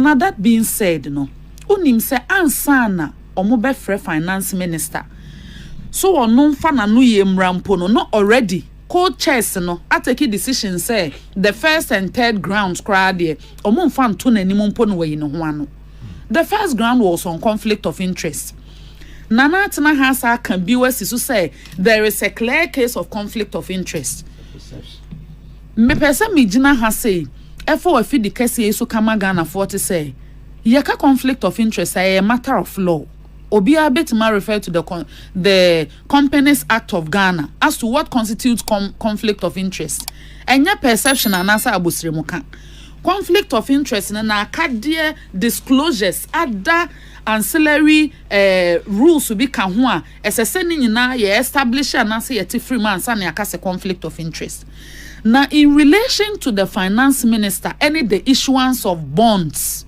Nana, that being said, no, unim se ansana omo be free finance minister. So on fa na no ye mrampo no not already co-chairs no atake decision say the first and third grounds crowd there omo mfa nto na anim mpo no we no ho ano. The first ground was on conflict of interest. Nana Atena Hasa can be where to say there is a clear case of conflict of interest. Me person me jina ha say efo afi di kese so kama Ghana for to say yeka conflict of interest a matter of law. Obi abetima refer to the Companies Act of Ghana as to what constitutes conflict of interest. Enya perception anasa abusremu kan. Conflict of interest na akadia disclosures other ancillary rules will be kan ho a esese ni nyina ye establish anasa ye free man sa na akase conflict of interest. Now in relation to the finance minister any the issuance of bonds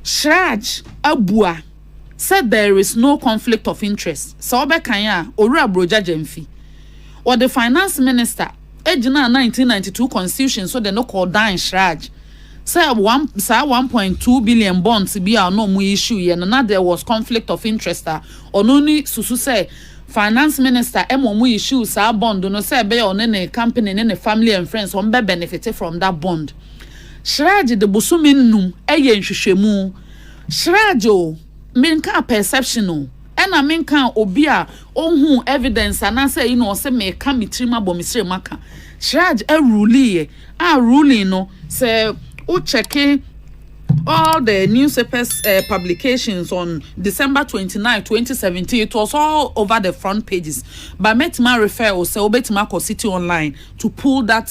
Shraj Abua said there is no conflict of interest. So obekan ya Owura Broja Jemfi or the finance minister ejina 1992 constitution so they no call down Shraj say 1.2 billion bonds be no mu issue ye na there was conflict of interest or no ni susu say finance minister mu issue sa bond no say be on ne company ne family and friends on be benefit from that bond. Shraj de busumi num eye nhwehwemu Shraj o minka perception o ena minka obi a ohun evidence anase you know say me ka mitrima bomisire maka Shraj ruling no say o checking all the newspapers publications on December 29 2017 it was all over the front pages but metima refer o say obetima ko city online to pull that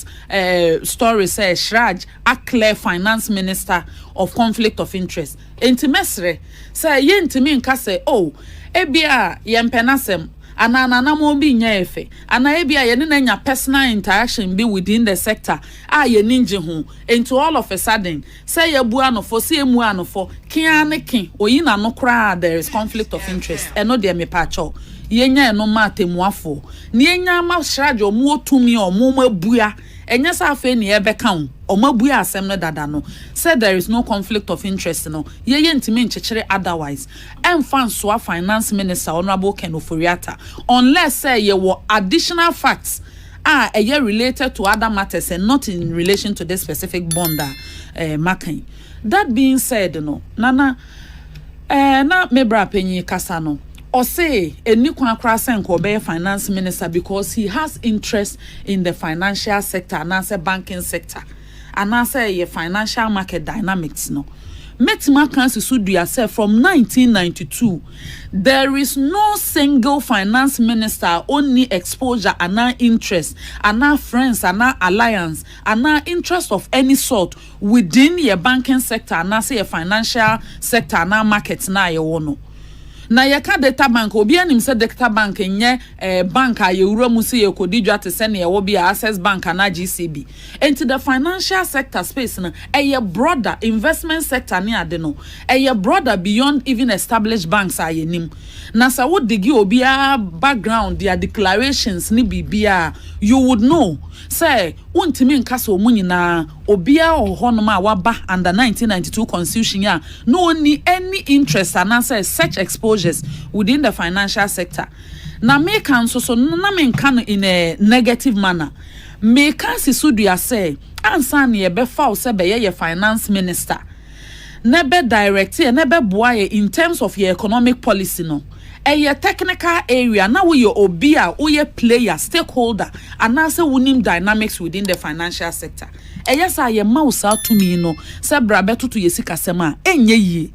story say Shraj a clear finance minister of conflict of interest enti mesre say ye ntimi nka say oh ebia ye mpenasem ana mo bi nya efe ana ebia ye ne nya personal interaction be within the sector ye ninje ho into all of a sudden say ye bu anofo say emu anofo kian ne kin oyi na no kra there is conflict of interest e no de me pa cho ye nya no ma temuafo ne nya ma Shraj o mu otumi o mu mabua enya sa afa ni ebe kan o mabua asem no dada no said there is no conflict of interest no ye ntimi nchechere otherwise emfa nso finance minister honorable Ken Oforiatta unless say ye were additional facts related to other matters and not in relation to this specific bond making. That being said no nana na mebra penyi kasa no or say eni kwa krasen ko be finance minister because he has interest in the financial sector and as a banking sector and as a financial market dynamics no metima kan sudu yourself from 1992 there is no single finance minister only exposure and interest and friends and alliance and interest of any sort within your banking sector and as a financial sector and market na ye wono na yeka data bank obi anim se data bank nye bank a ye wura mu se ye kodidwa te se na ye wo bia access bank na GCB into the financial sector space na a broader investment sector ni ade no a broader beyond even established banks a ye nim na sa wo digi obi a background their declarations ni bibia you would know say untimi nkasa omunyi na obi a ohonom a waba under 1992 constitution ya no ni any interest and say such exposures within the financial sector na me kan so na me kan in a negative manner me kan sisudu ya say ansa na ye be fa se be ye finance minister nebe director nebe boaye in terms of your economic policy no a technical area now we your obia or your player stakeholder and also winning dynamics within the financial sector yes I am mouse out to me no se brabeto to yesika sema enye yi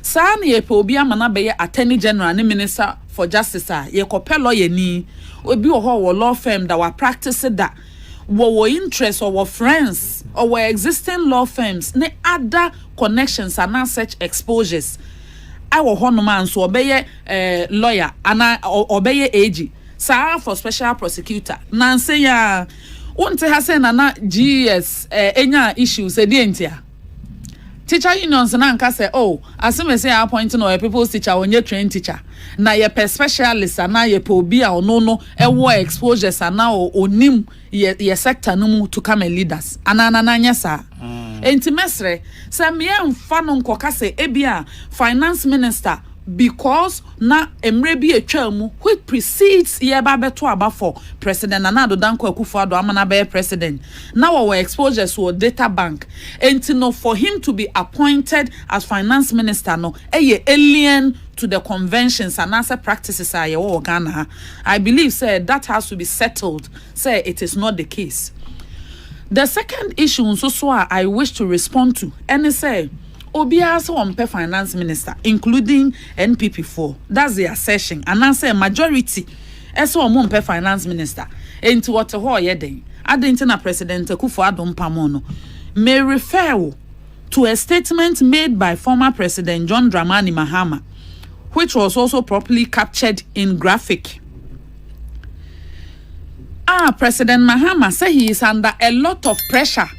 sa na ye pe obia mana be attorney general ni minister for justice ye kopɛ lawyer ni obi wo law firm that were practice that wo interest or friends or existing law firms ne other connections and such exposures I will honor man so obey lawyer and obey AG. Sir for special prosecutor. Nancy ya won't have sent na GS enya issues edientia. Teacher unions and say, oh, as soon as I appointing or a people's teacher when you train teacher. Na ye per specialist and na ye po bia or no war exposures and now or nim ye sector no to come and leaders. Anana sir. enti mesre se me emfa no nkoka se ebia finance minister because na emre bi etwa mu which precedes ye ba beto aba for president Nana Danko Akufo-Addo amana be president now our exposures to data bank enti no for him to be appointed as finance minister no alien to the conventions and answer practices are your Ghana. I believe say that has to be settled. Say it is not the case. The second issue so I wish to respond to and say Obia so on finance minister, including NPP4. That's the assertion. And I say majority so on finance minister. Into what a whole yeding. I didn't know President Akufo-Addo Pamono may refer to a statement made by former President John Dramani Mahama, which was also properly captured in graphic. President Mahama said he is under a lot of pressure.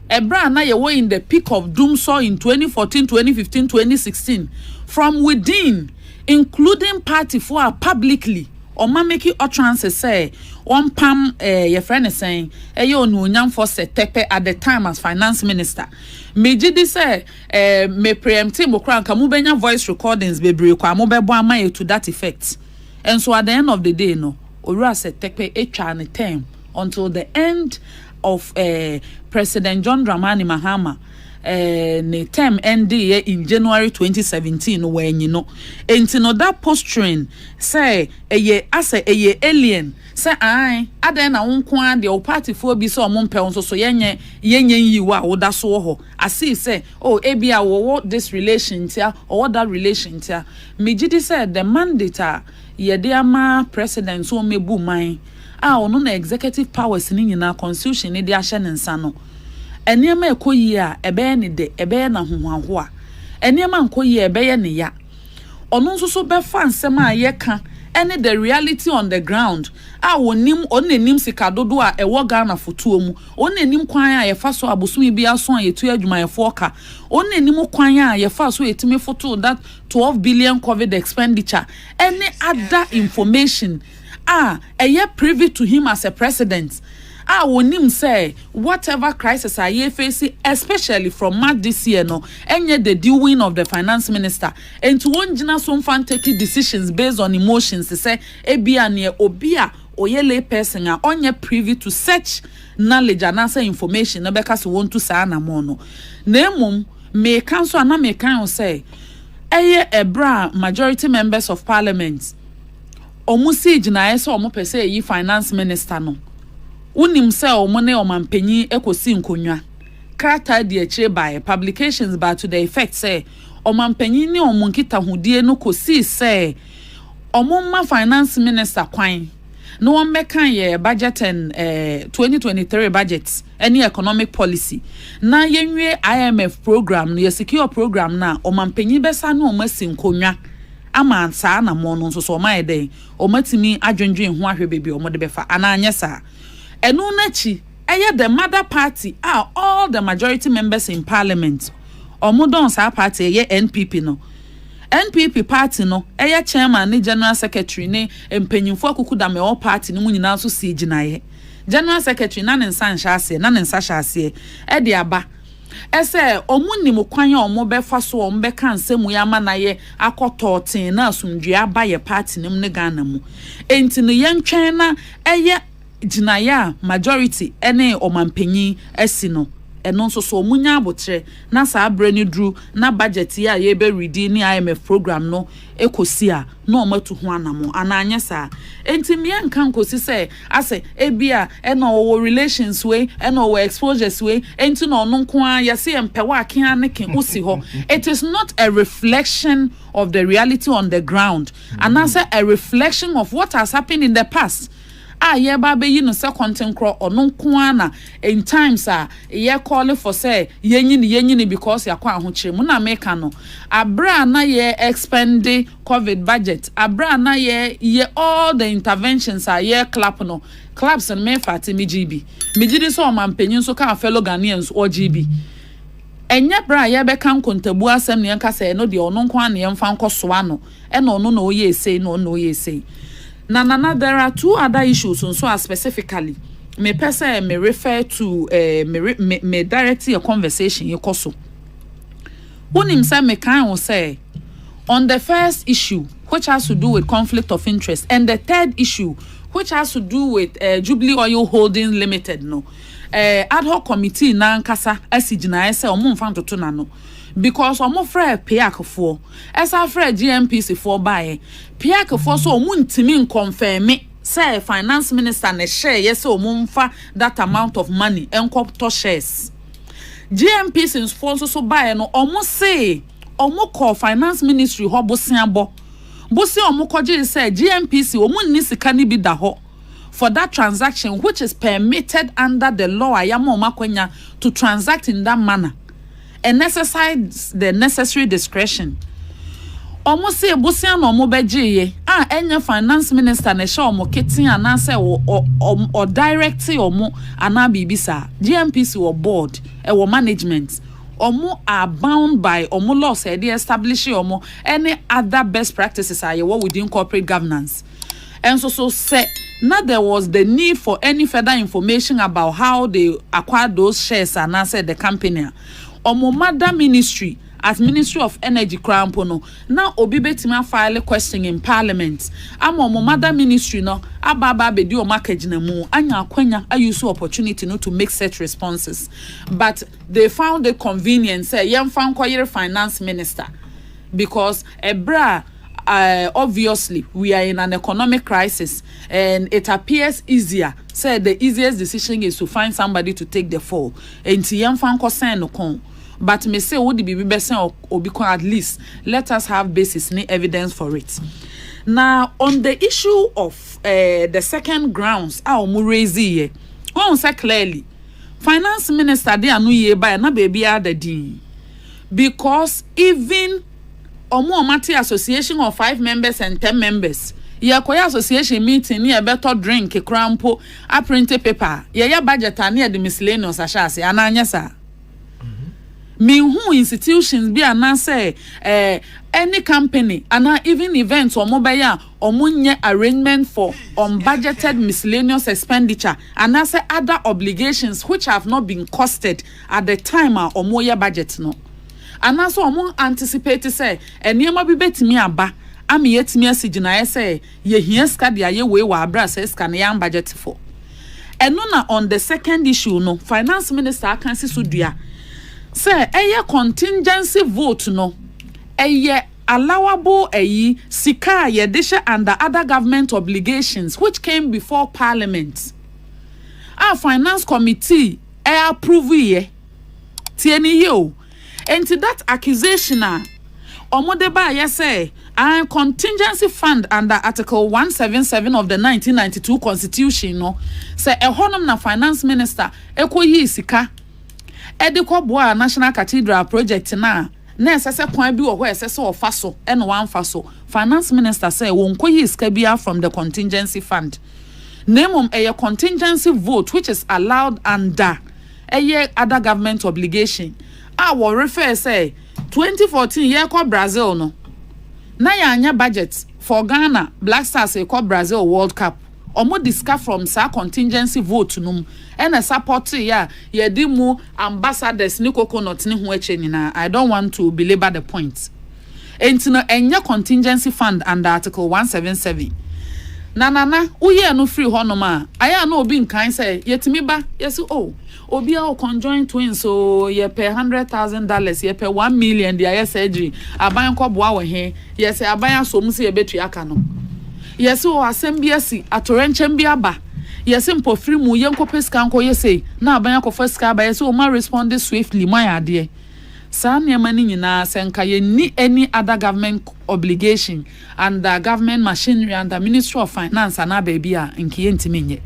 Ebra na ye were in the peak of doomsday in 2014, 2015, 2016 from within, including party for publicly or mameki utterances say one pam your friend is saying yo no nyam for tepe at the time as finance minister. Mejidi say me preemptive mokra nka mu benya voice recordings bebre kwa mo bebo amaye to that effect. And so at the end of the day no ora se tepe etwa ne term until the end of President John Dramani Mahama ne term ended in January 2017 when you know enti no that posturing say eye alien say I aden na wonko an de party for bi so mo mpɛ so yenye yiwa woda so ho as if say oh ebia wo this relation tia or that relation tia me gidi say the mandate ye de ama president so mebu man ono na executive powers ni nyina constitution ni de ahye ne nsa no eniema ekoyi a ebe ne de ebe na hohoaho a eniema nkoyi ebe ne ya ono nso so be fa nsem a ye ka ene the reality on the ground onim onenim sikadodo a ewo Ghana fotuo mu onenim kwan a ye fa so abosumi bi aso a yetu adwuma ye foka onenim kwan a ye fa so yetime foto that 12 billion covid expenditure any other information eye privy to him as a president wonim say whatever crisis are ye facing especially from March this year no enye the doing of the finance minister and to one jina so fan taking decisions based on emotions to say ebia ne obia oyele person onye privy to such knowledge and answer information na beka so want to say na mo no na emum me council na me kan say eye ebra majority members of parliament omusi jina ese omo pese yi finance minister no unim se omo ne omampanyi ekosi nkonwa krata de akire by publications but to the effect say omampanyi ne omo nkita hodie no kosi say omo ma finance minister kwan no one mekan ye budget and 2023 budget any economic policy na yenwe IMF program no secure program na omampanyi besa no omasi nkonwa ama ansa na mo no so ma eden omatimi adwendwen ho ahwe bebi omode befa ana anyesa enu nachi the mother party are all the majority members in parliament omodon sa party NPP no NPP party no chairman ni general secretary ni empanyimfo akukuda me all party ni munyina so si ginaye general secretary na ne nsa nhase na ne nsa hyase de aba ese omunim kwan omo befa so omo beka nsemu ya manaye akototen na asumdwe aba ye party nim ne Ghana mu enti no yentwen na jinaya majority ene omampanyi esi no eno nso so omunya abotre na sa abre ni dru na budget ya ye be ready ni IMF program no ekosi a na omatu ho anamo ananye sa enti me nkan kosi se ase ebia eno wo relations we eno wo exposures we enti no no nko a yese empewa akia ne ken osi ho it is not a reflection of the reality on the ground and also a reflection of what has happened in the past ye ba be yi no se content cro ono nko ana in times ye call for say yenyi because yakwa ahochire mu na meka no abra na ye expend covid budget abra na ye all the interventions ye clap no claps and me fati mi gidi so omampanyin so ka fellow Ghanaians o GB enya bra ye be kan kontabu asem ne nka say no de ono nko ana ye mfa nkoso ano e no no oye sei no no oye sei. Now, there are two other issues so specifically me pese me refer to me directly a conversation you koso. Unim say me kan say on the first issue which has to do with conflict of interest and the third issue which has to do with Jubilee Oil Holdings Limited no ad hoc committee na nkasa asigina say omo mfa ntoto na no because omo frɛ PIAC for esa frɛ GMPC for buy PIAC for so omo ntimi confirm say finance minister ne share yes omo mfa that amount of money enkopto shares GMPC for so buy no omo say omo call finance ministry ho bosiabo bosi omo koje say GMPC omo ni sika ni bi da ho for that transaction which is permitted under the law ayamo makwenya to transact in that manner and exercise the necessary discretion. Omo say bosia no omo beje enya finance minister na sha omo keti anase o direct omo ana bibisa GMPC or board or management omo are bound by omo law said they establish omo any other best practices are what within corporate governance. And so say now there was the need for any further information about how they acquired those shares and answered the company. Omo mother ministry as Ministry of Energy Krampono now obi betima file a question in Parliament. Omo mother ministry no ababa bedi o market na mu anya kwanya ayusu opportunity no to make such responses. But they found it convenient say yem fan koyere finance minister because ebra obviously we are in an economic crisis and it appears easier say the easiest decision is to find somebody to take the fall enti yem fan ko sen no kon but me say would be besen obi kon at least let us have basis ni evidence for it. Now on the issue of the second grounds omo raise here won say clearly finance minister dey anu ye by na baby ada din because even Omati association of 5 members and 10 members. Yakoya association meeting near better drink a crampo, a printed paper. Ya budget near the miscellaneous ashasi, ananyasa. Mean who institutions be say any company and even events or mobile or munye arrangement for unbudgeted miscellaneous expenditure and say other obligations which have not been costed at the time or moya budget no. And also omo anticipate say enema bi betimi aba am yetimi asigina say ye hia ska dia ye we wa abra say ska na yan budget for eno na on the second issue no finance minister kan si sudua say eye contingency vote no eye allowable sika ye disha under other government obligations which came before Parliament. Our finance committee approve ye tieni yo. And to that accusation, Omodeba say a contingency fund under Article 177 of the 1992 Constitution no say a honum na finance minister ekoyi sika ediko boa National Cathedral project na esese kwan bi wo ho esese ofaso e no wan faso finance minister say won koyi sika bia from the contingency fund name a contingency vote which is allowed under a other government obligation. Our refer say 2014 year called Brazil no. Na anya budget for Ghana Black Stars e called Brazil World Cup. Omo discuss from sa contingency vote num. And a support ya di mu ambassadors ni coconut ni ho eche nyina. I don't want to belabor the point. Enti no enya contingency fund under Article 177. Na uye no free honoma. Aya no obi nkan say yetimi ba yesu obi a conjoined twins so ye pay $100,000 ye pay $1 million the surgery aban ko boa we he yes aban so mu se ye betu aka no yes o asem bi asi atorenchem bi aba yes mpo free mu ye nko peska nko ye say na aban ko first ka ba yes o ma respond swiftly my ade sa nneema ni nyina senka ye ni any other government obligation and the government machinery and the Ministry of Finance and baby a nkiye ntimi nye